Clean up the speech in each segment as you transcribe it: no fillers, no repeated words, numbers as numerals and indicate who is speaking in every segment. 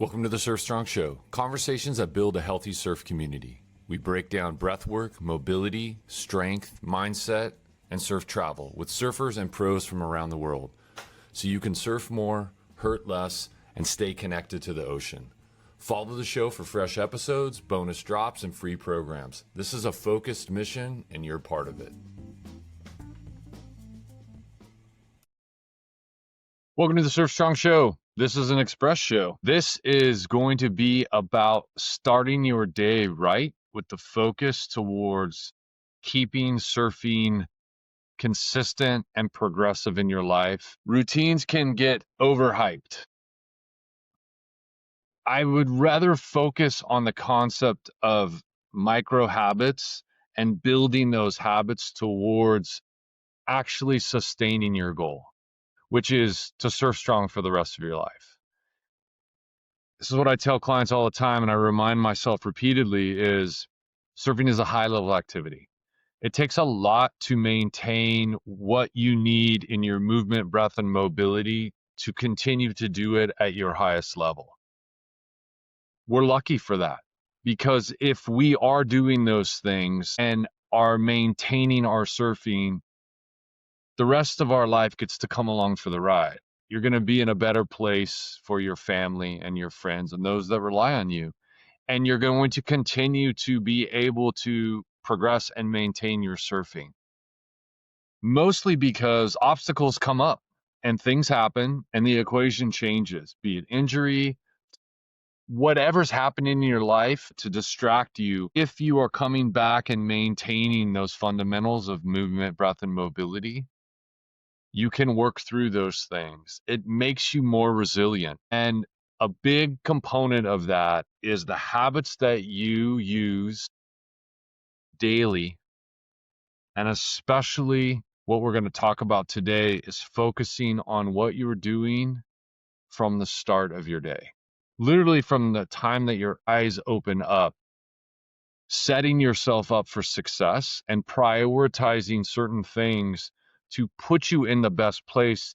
Speaker 1: Welcome to the Surf Strong Show, conversations that build a healthy surf community. We break down breathwork, mobility, strength, mindset, and surf travel with surfers and pros from around the world, so you can surf more, hurt less, and stay connected to the ocean. Follow the show for fresh episodes, bonus drops, and free programs. This is a focused mission, and you're part of it. Welcome to the Surf Strong Show. This is an express show. This is going to be about starting your day right with the focus towards keeping surfing consistent and progressive in your life. Routines can get overhyped. I would rather focus on the concept of micro habits and building those habits towards actually sustaining your goal, which is to surf strong for the rest of your life. This is what I tell clients all the time, and I remind myself repeatedly, is surfing is a high-level activity. It takes a lot to maintain what you need in your movement, breath, and mobility to continue to do it at your highest level. We're lucky for that, because if we are doing those things and are maintaining our surfing, the rest of our life gets to come along for the ride. You're going to be in a better place for your family and your friends and those that rely on you. And you're going to continue to be able to progress and maintain your surfing. Mostly because obstacles come up and things happen and the equation changes, be it injury, whatever's happening in your life to distract you. If you are coming back and maintaining those fundamentals of movement, breath, and mobility, you can work through those things. It makes you more resilient. And a big component of that is the habits that you use daily. And especially what we're going to talk about today is focusing on what you're doing from the start of your day. Literally from the time that your eyes open up, setting yourself up for success and prioritizing certain things to put you in the best place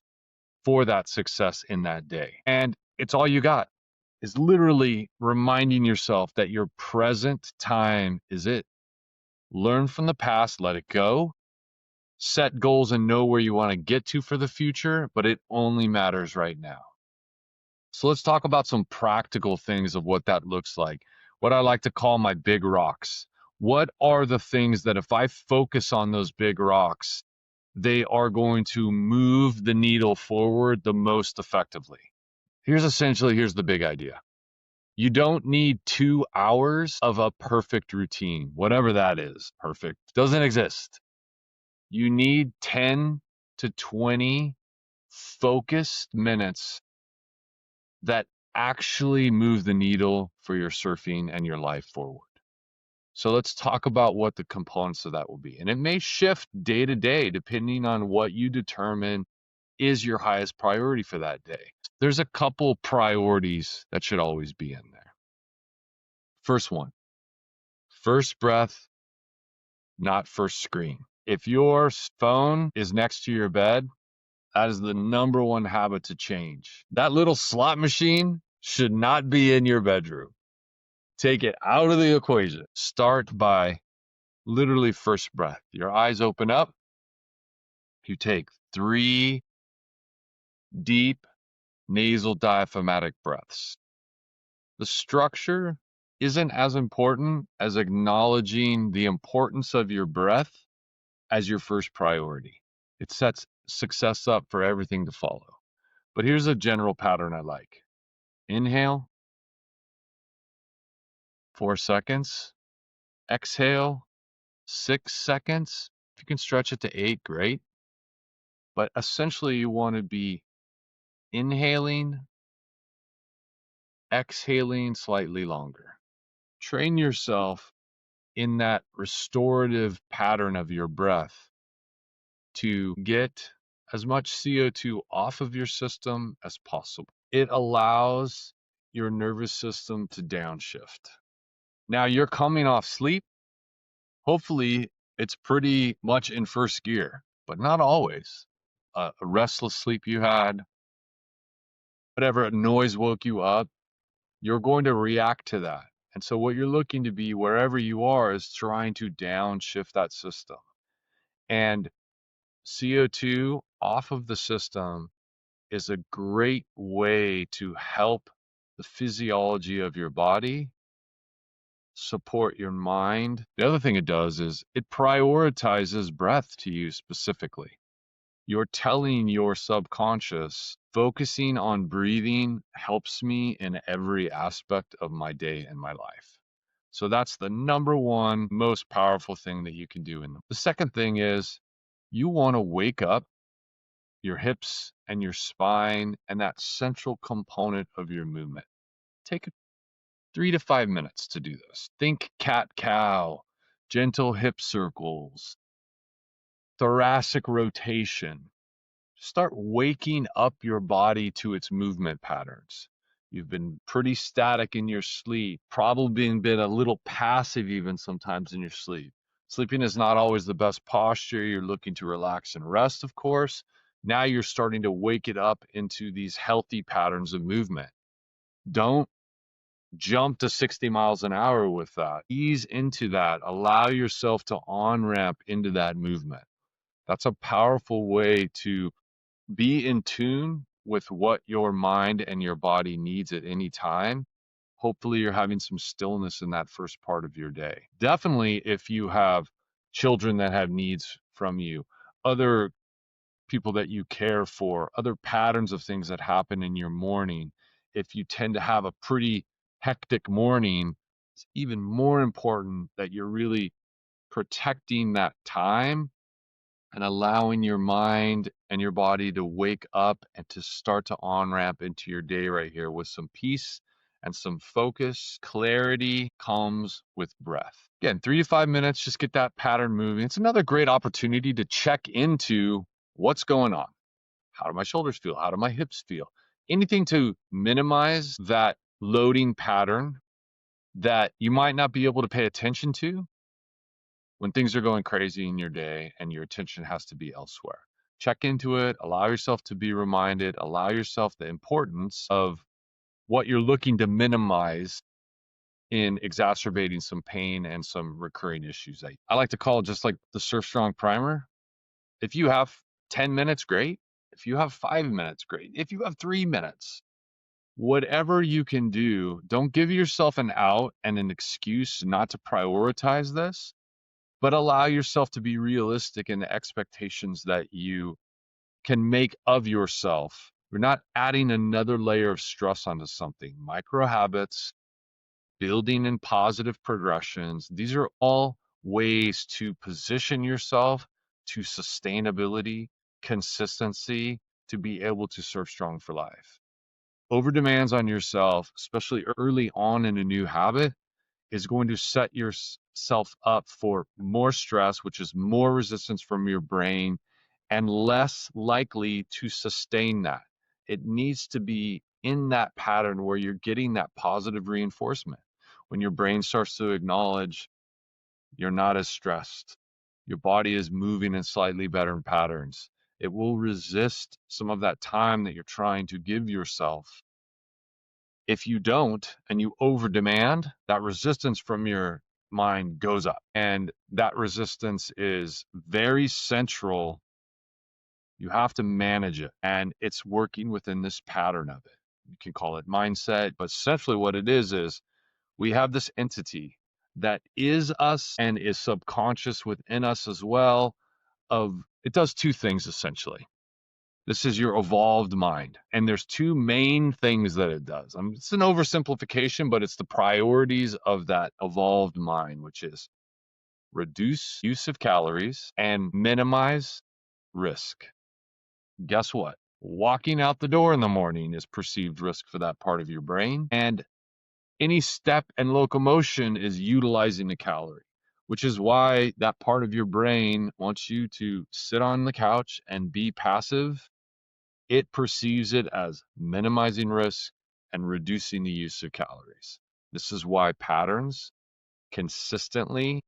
Speaker 1: for that success in that day. And it's all you got, is literally reminding yourself that your present time is it. Learn from the past, let it go, set goals and know where you want to get to for the future, but it only matters right now. So let's talk about some practical things of what that looks like, what I like to call my big rocks. What are the things that if I focus on those big rocks, they are going to move the needle forward the most effectively? Here's the big idea. You don't need 2 hours of a perfect routine, whatever that is. Perfect doesn't exist. You need 10 to 20 focused minutes that actually move the needle for your surfing and your life forward. So let's talk about what the components of that will be. And it may shift day to day depending on what you determine is your highest priority for that day. There's a couple priorities that should always be in there. First one, first breath, not first screen. If your phone is next to your bed, that is the number one habit to change. That little slot machine should not be in your bedroom. Take it out of the equation. Start by literally first breath. Your eyes open up. You take 3 deep nasal diaphragmatic breaths. The structure isn't as important as acknowledging the importance of your breath as your first priority. It sets success up for everything to follow. But here's a general pattern I like. Inhale, 4 seconds. Exhale, 6 seconds. If you can stretch it to 8, great. But essentially you want to be inhaling, exhaling slightly longer. Train yourself in that restorative pattern of your breath to get as much CO2 off of your system as possible. It allows your nervous system to downshift. Now you're coming off sleep. Hopefully it's pretty much in first gear, but not always. A restless sleep you had, whatever noise woke you up, you're going to react to that. And so what you're looking to be wherever you are is trying to downshift that system. And CO2 off of the system is a great way to help the physiology of your body support your mind. The other thing it does is it prioritizes breath to you specifically. You're telling your subconscious, focusing on breathing helps me in every aspect of my day and my life. So that's the number one most powerful thing that you can do. And the second thing is you want to wake up your hips and your spine and that central component of your movement. Take 3 to 5 minutes to do this. Think cat cow, gentle hip circles, thoracic rotation. Start waking up your body to its movement patterns. You've been pretty static in your sleep, probably been a little passive even sometimes in your sleep. Sleeping is not always the best posture. You're looking to relax and rest, of course. Now you're starting to wake it up into these healthy patterns of movement. Don't jump to 60 miles an hour with that. Ease into that. Allow yourself to on ramp into that movement. That's a powerful way to be in tune with what your mind and your body needs at any time. Hopefully, you're having some stillness in that first part of your day. Definitely, if you have children that have needs from you, other people that you care for, other patterns of things that happen in your morning, if you tend to have a pretty hectic morning, it's even more important that you're really protecting that time and allowing your mind and your body to wake up and to start to on ramp into your day right here with some peace and some focus. Clarity comes with breath. Again, 3 to 5 minutes, just get that pattern moving. It's another great opportunity to check into what's going on. How do my shoulders feel? How do my hips feel? Anything to minimize that loading pattern that you might not be able to pay attention to when things are going crazy in your day and your attention has to be elsewhere. Check into it, allow yourself to be reminded, allow yourself the importance of what you're looking to minimize in exacerbating some pain and some recurring issues. I like to call it just like the Surf Strong primer. If you have 10 minutes, great. If you have 5 minutes, great. If you have 3 minutes, whatever you can do, don't give yourself an out and an excuse not to prioritize this, but allow yourself to be realistic in the expectations that you can make of yourself. You're not adding another layer of stress onto something. Micro habits, building in positive progressions, these are all ways to position yourself to sustainability, consistency, to be able to serve strong for life. Over demands on yourself, especially early on in a new habit, is going to set yourself up for more stress, which is more resistance from your brain and less likely to sustain that. It needs to be in that pattern where you're getting that positive reinforcement. When your brain starts to acknowledge you're not as stressed, your body is moving in slightly better patterns, it will resist some of that time that you're trying to give yourself. If you don't and you over demand, that resistance from your mind goes up. And that resistance is very central. You have to manage it. And it's working within this pattern of it. You can call it mindset, but essentially what it is we have this entity that is us and is subconscious within us as well. It does two things essentially. This is your evolved mind. And there's two main things that it does. It's an oversimplification, but it's the priorities of that evolved mind, which is reduce use of calories and minimize risk. Guess what? Walking out the door in the morning is perceived risk for that part of your brain. And any step and locomotion is utilizing a calorie, which is why that part of your brain wants you to sit on the couch and be passive. It perceives it as minimizing risk and reducing the use of calories. This is why patterns consistently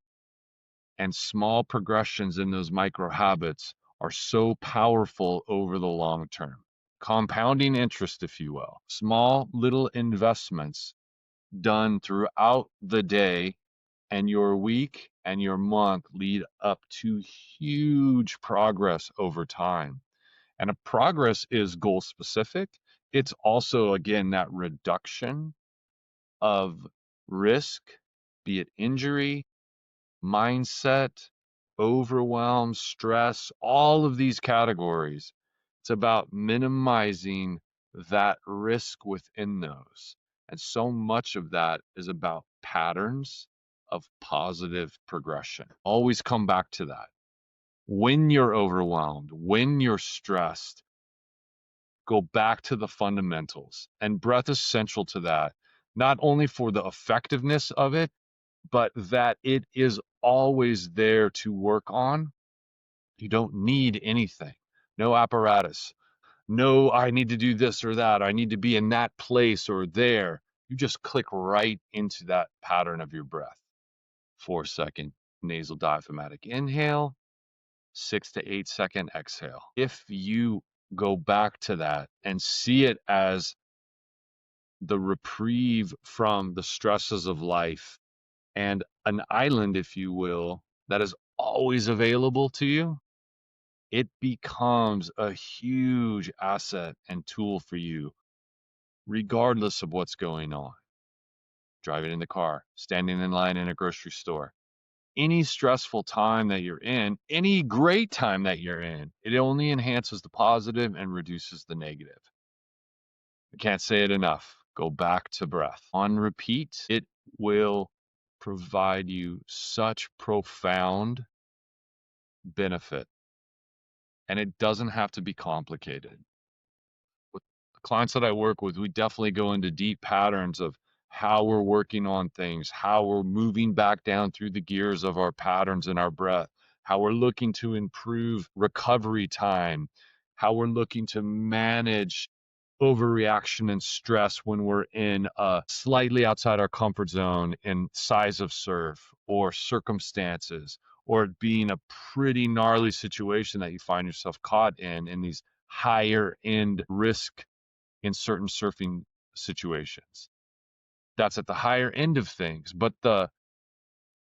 Speaker 1: and small progressions in those micro habits are so powerful over the long term. Compounding interest, if you will. Small little investments done throughout the day and your week and your month lead up to huge progress over time. And a progress is goal specific. It's also, again, that reduction of risk, be it injury, mindset, overwhelm, stress, all of these categories. It's about minimizing that risk within those. And so much of that is about patterns of positive progression. Always come back to that. When you're overwhelmed, when you're stressed, go back to the fundamentals. And breath is central to that, not only for the effectiveness of it, but that it is always there to work on. You don't need anything, no apparatus, no, I need to do this or that, I need to be in that place or there. You just click right into that pattern of your breath. 4-second nasal diaphragmatic inhale, 6 to 8 second exhale. If you go back to that and see it as the reprieve from the stresses of life and an island, if you will, that is always available to you, it becomes a huge asset and tool for you, regardless of what's going on. Driving in the car, standing in line in a grocery store, any stressful time that you're in, any great time that you're in, it only enhances the positive and reduces the negative. I can't say it enough. Go back to breath. On repeat, it will provide you such profound benefit. And it doesn't have to be complicated. With the clients that I work with, we definitely go into deep patterns of how we're working on things, how we're moving back down through the gears of our patterns in our breath, how we're looking to improve recovery time, how we're looking to manage overreaction and stress when we're in a slightly outside our comfort zone in size of surf or circumstances, or it being a pretty gnarly situation that you find yourself caught in these higher end risk in certain surfing situations. That's at the higher end of things, but the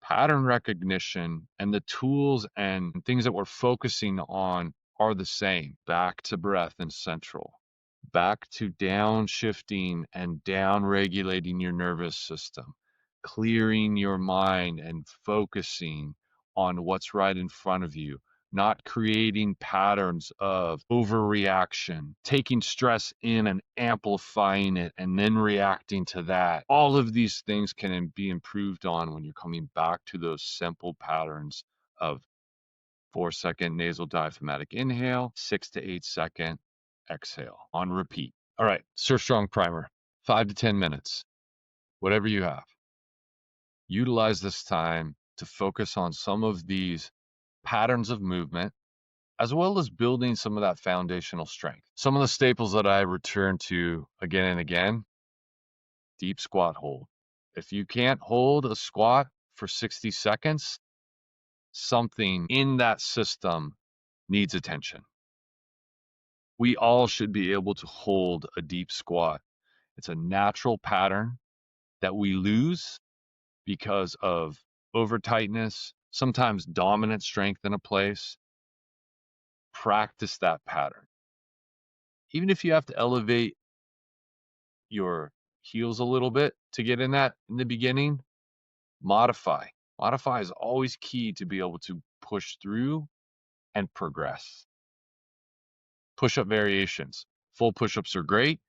Speaker 1: pattern recognition and the tools and things that we're focusing on are the same. Back to breath and central, back to downshifting and down regulating your nervous system, clearing your mind and focusing on what's right in front of you, not creating patterns of overreaction, taking stress in and amplifying it and then reacting to that. All of these things can be improved on when you're coming back to those simple patterns of 4-second nasal diaphragmatic inhale, 6 to 8 second exhale on repeat. All right, Surf Strong Primer, 5 to 10 minutes, whatever you have. Utilize this time to focus on some of these patterns of movement, as well as building some of that foundational strength. Some of the staples that I return to again and again: deep squat hold. If you can't hold a squat for 60 seconds, something in that system needs attention. We all should be able to hold a deep squat. It's a natural pattern that we lose because of over tightness, sometimes dominant strength in a place. Practice that pattern. Even if you have to elevate your heels a little bit to get in that in the beginning, modify. Modify is always key to be able to push through and progress. Push-up variations. Full push-ups are great.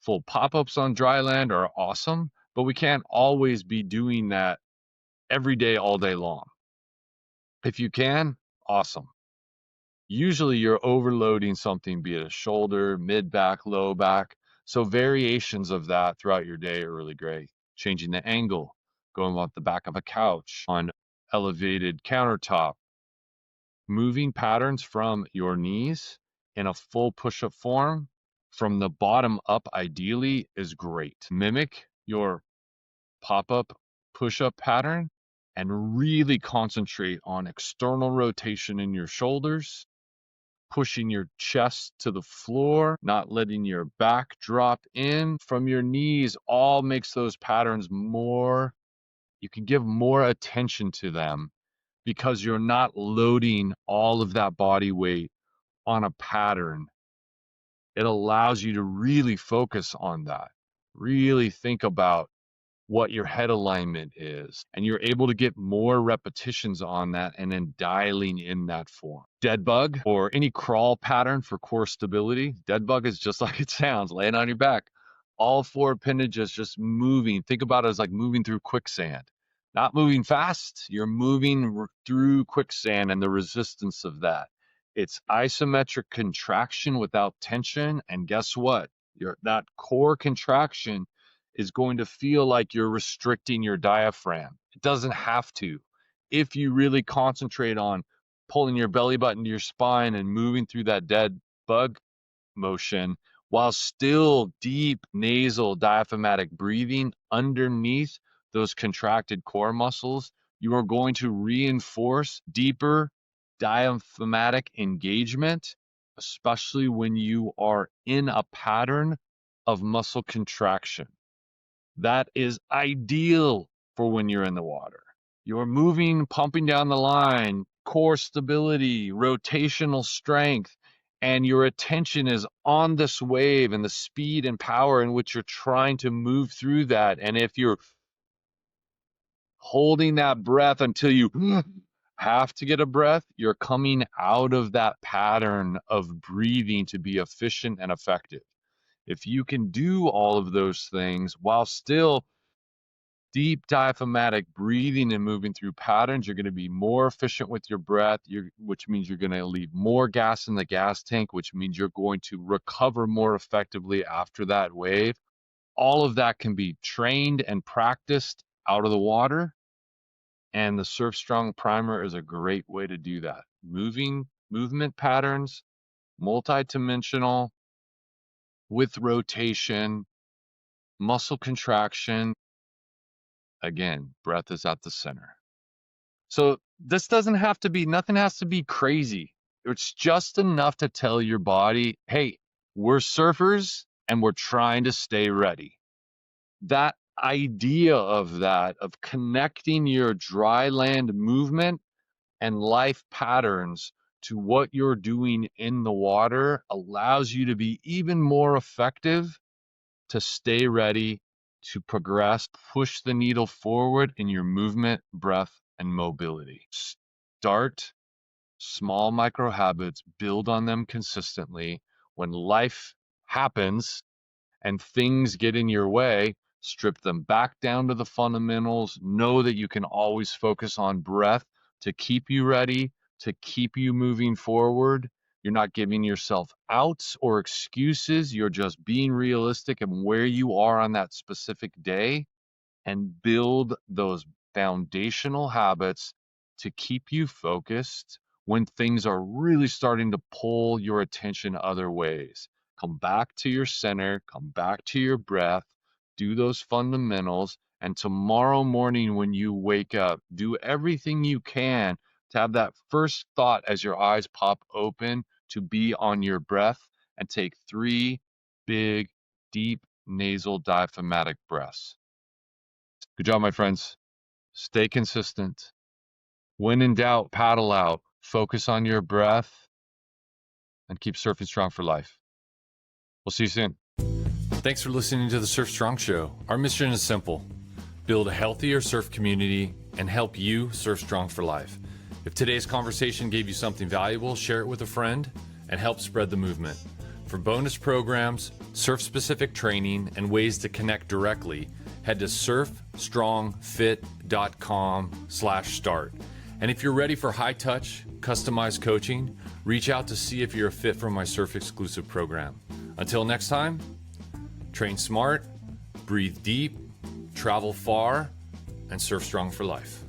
Speaker 1: Full pop-ups on dry land are awesome, but we can't always be doing that every day, all day long. If you can, awesome. Usually you're overloading something, be it a shoulder, mid back, low back. So variations of that throughout your day are really great. Changing the angle, going off the back of a couch, on elevated countertop, moving patterns from your knees in a full push-up form from the bottom up ideally is great. Mimic your pop-up push-up pattern and really concentrate on external rotation in your shoulders, pushing your chest to the floor, not letting your back drop in from your knees, all makes those patterns more, you can give more attention to them because you're not loading all of that body weight on a pattern. It allows you to really focus on that, really think about what your head alignment is, and you're able to get more repetitions on that and then dialing in that form. Dead bug or any crawl pattern for core stability. Dead bug is just like it sounds, laying on your back. All four appendages just moving. Think about it as like moving through quicksand. Not moving fast, you're moving through quicksand and the resistance of that. It's isometric contraction without tension, and guess what? That core contraction is going to feel like you're restricting your diaphragm. It doesn't have to. If you really concentrate on pulling your belly button to your spine and moving through that dead bug motion while still deep nasal diaphragmatic breathing underneath those contracted core muscles, you are going to reinforce deeper diaphragmatic engagement, especially when you are in a pattern of muscle contraction. That is ideal for when you're in the water. You're moving, pumping down the line, core stability, rotational strength, and your attention is on this wave and the speed and power in which you're trying to move through that. And if you're holding that breath until you have to get a breath, you're coming out of that pattern of breathing to be efficient and effective. If you can do all of those things while still deep diaphragmatic breathing and moving through patterns, you're going to be more efficient with your breath, which means you're going to leave more gas in the gas tank, which means you're going to recover more effectively after that wave. All of that can be trained and practiced out of the water, and the Surf Strong Primer is a great way to do that. Movement patterns, multidimensional, with rotation, muscle contraction. Again, breath is at the center. So this doesn't have to be, nothing has to be crazy. It's just enough to tell your body, hey, we're surfers and we're trying to stay ready. That idea of connecting your dry land movement and life patterns to what you're doing in the water allows you to be even more effective, to stay ready, to progress, push the needle forward in your movement, breath, and mobility. Start small micro habits, build on them consistently. When life happens and things get in your way, strip them back down to the fundamentals. Know that you can always focus on breath to keep you ready, to keep you moving forward. You're not giving yourself outs or excuses. You're just being realistic and where you are on that specific day, and build those foundational habits to keep you focused when things are really starting to pull your attention other ways. Come back to your center, come back to your breath, do those fundamentals, and tomorrow morning when you wake up, do everything you can to have that first thought as your eyes pop open to be on your breath, and take 3 big, deep nasal diaphragmatic breaths. Good job, my friends. Stay consistent. When in doubt, paddle out. Focus on your breath and keep surfing strong for life. We'll see you soon. Thanks for listening to the Surf Strong Show. Our mission is simple: build a healthier surf community and help you surf strong for life. If today's conversation gave you something valuable, share it with a friend and help spread the movement. For bonus programs, surf-specific training, and ways to connect directly, head to surfstrongfit.com/start. And if you're ready for high-touch, customized coaching, reach out to see if you're a fit for my surf-exclusive program. Until next time, train smart, breathe deep, travel far, and surf strong for life.